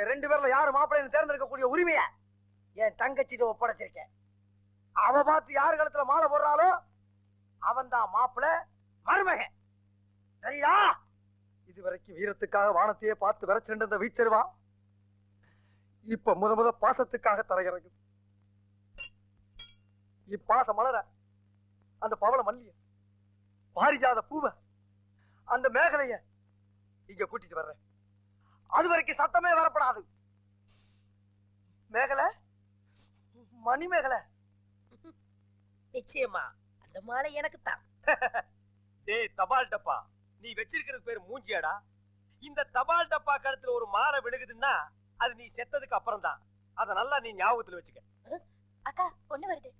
எங்க 2 பேர்ல யாரு மாப்பிள்ளைன்னு தேர்ந்தெடுக்கக்கூடிய உரிமைய என் தங்கச்சிட்டு ஒப்படைச்சிருக்கேன். அவ பார்த்து யாரு கழுத்துல மாலை போடுறாளோ அவன் தான் மாப்பிள்ளை மருமகன். சரியா? இதுவரைக்கும் வீரத்துக்காக வானத்தையே பார்த்து விரைச்சிட்டு இருந்த வீச்சருவா இப்ப முத பாசத்துக்காக தரையிறங்குது. இப்பாச மலர அந்த பவள மல்லிய பாரிஜாத பூவ அந்த மேகலைய இங்க கூட்டிட்டு வர்றேன். அது வரைக்கும் சத்தமே வரப்படாது. மேகலை, மணி மேகலை. நிச்சயமா அந்த மாலை எனக்கு தான். டேய் தபால் டப்பா, நீ வச்சிருக்கிறது பேர் மூஞ்சியாடா. இந்த தபால் டப்பா கழுத்துல ஒரு மாலை விழுகுதுன்னா அது நீ செத்ததுக்கு அப்புறம் தான். அத நல்லா நீ ஞாபகத்துல வச்சுக்க. அக்கா பொண்ணு வருது.